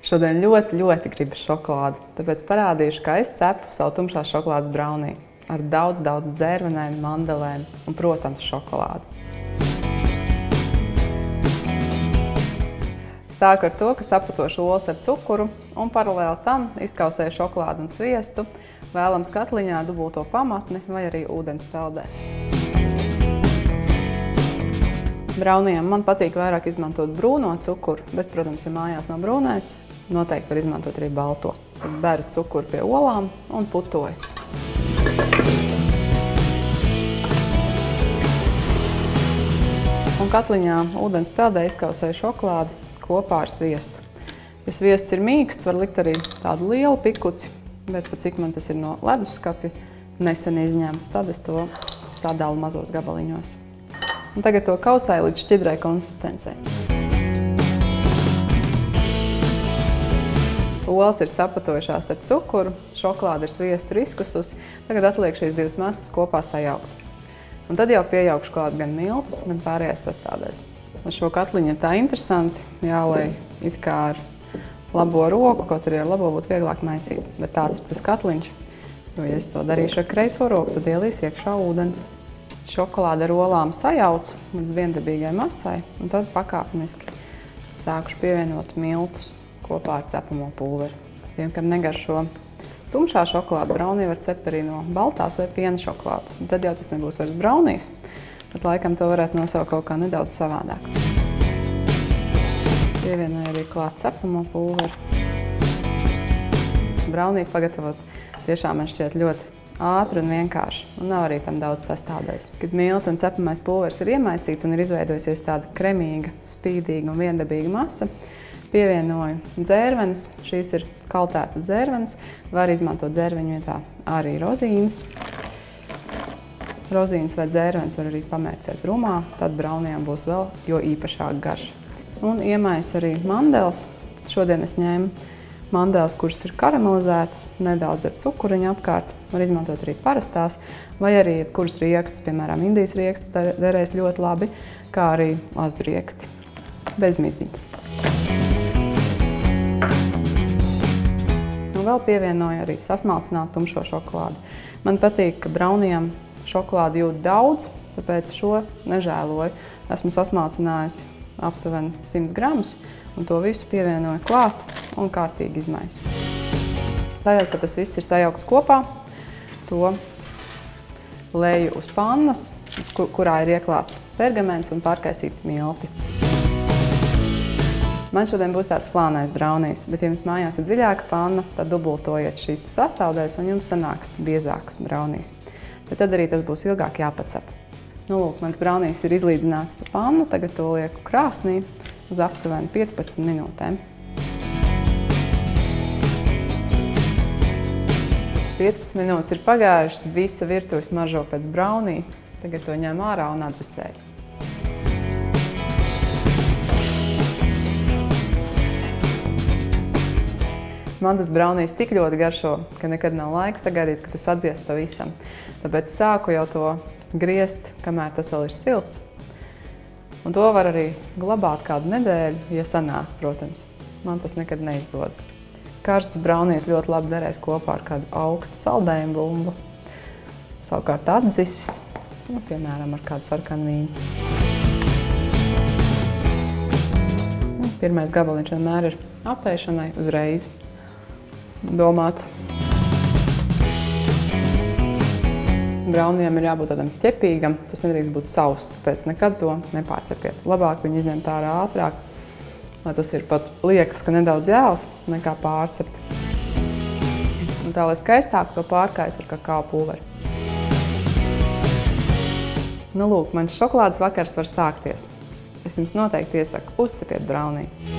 Šodien ļoti gribu šokolādi, tāpēc parādīšu, kā es cepu savu tumšās šokolādes braunī ar daudz dzērvenēm, mandelēm un, protams, šokolādi. Sāku ar to, ka saputošu olas ar cukuru un paralēli tam izkausēju šokolādu un sviestu, vēlams katliņā dubulto pamatni vai arī ūdens peldē. Braunijam man patīk vairāk izmantot brūno cukuru, bet, protams, ja mājās nav brūnais, noteikti var izmantot arī balto. Tad beru cukuru pie olām un putoju. Un katliņā ūdens peldē izkausēju šokolādi kopā ar sviestu. Ja sviests ir mīksts, var likt arī tādu lielu pikuci, bet pat cik man tas ir no leduskapja nesen izņemts, tad es to sadalu mazos gabaliņos. Un tagad to kausēju līdz šķidrai konsistencei. Olas ir sapatojušās ar cukuru, šokolāde ir sviestu riskusus, tagad atliek šīs divas masas kopā sajaukt. Un tad jau piejaukšu klāt gan miltus, gan pārējās sastādēs. Ar šo katliņu ir tā interesanti, jālej it kā ar labo roku, kaut arī ar labo būtu vieglāk maisīt. Bet tāds ir tas katliņš, jo ja es to darīšu ar kreiso roku, tad ielīs iekšā ūdens. Šokolādi ar olām sajaucu līdz viendabīgai masai, un tad pakāpeniski sākušu pievienot miltus kopā ar cepamo pulveri. Tiem, kam negaršo tumšā šokolāde, braunī var cept arī no baltās vai piena šokolādes. Un tad jau tas nebūs vairs braunīs, bet laikam to varētu nosaukt kaut kā nedaudz savādāk. Pievienoju arī klāt cepamo pulveri. Braunī pagatavot tiešām man šķiet ļoti ātri un vienkārši, un nav arī tam daudz sastādējis. Kad miltu un cepamais pulveris ir iemaisīts un ir izveidojusies tāda kremīga, spīdīga un viendabīga masa, pievienoju dzērvenes. Šīs ir kaltētas dzērvenes, var izmantot dzērveņu vietā arī rozīnes. Rozīnes vai dzērvenes var arī pamērcēt rumā, tad braunijām būs vēl jo īpašāka garša. Un iemaisu arī mandeles. Šodien es ņēmu mandeles, kuras ir karamelizētas, nedaudz ar cukuriņu apkārt. Var izmantot arī parastās, vai arī jebkuras riekstus, piemēram, Indijas rieksti derēs ļoti labi, kā arī lazdu rieksti, bez miziņas. Un vēl pievienoju arī sasmalcinātu tumšo šokolādi. Man patīk, ka braunijam šokolādi jūt daudz, tāpēc šo nežēloju. Esmu sasmalcinājusi aptuveni 100 gramus, un to visu pievienoju klāt un kārtīgi izmaisu. Tagad, kad tas viss ir sajaukts kopā, to leju uz pannas, kurā ir ieklāts pergaments un pārkaisīti milti. Man šodien būs tāds plānais braunijs, bet ja jums mājās ir dziļāka panna, tad dubultojiet šīs sastāvdaļas un jums sanāks biezāks braunijs. Bet tad arī tas būs ilgāk jāpacep. Nu, lūk, mans braunijs ir izlīdzināts pa pannu, tagad to lieku krāsnī uz aptuveni 15 minūtēm. 15 minūtes ir pagājušas, visa virtuve smaržo pēc braunī. Tagad to ņem ārā un atdzesēju. Man tas braunijs tik ļoti garšo, ka nekad nav laika sagaidīt, ka tas atdziest pavisam. Tāpēc sāku jau to griezt, kamēr tas vēl ir silts. Un to var arī glabāt kādu nedēļu, ja sanāk, protams. Man tas nekad neizdodas. Karsts braunijs ļoti labi derēs kopā ar kādu augstu saldējumu bumbu. Savukārt atdzisis, piemēram, ar kādu sarkanu vīnu. Pirmais gabaliņš vienmēr ir apēšanai uzreiz domāts. Braunijam ir jābūt tādam ķepīgam, tas nedrīkst būt sauss, tāpēc nekad to nepārcepiet. Labāk viņu izņemt ārā ātrāk, lai tas ir pat liekas, ka nedaudz jāls, nekā pārcept. Un tā, lai skaistāk, to pārkaisu ar kakao pulveri. Nu, lūk, mans šokolādes vakars var sākties. Es jums noteikti iesaku uzcepiet brauniju.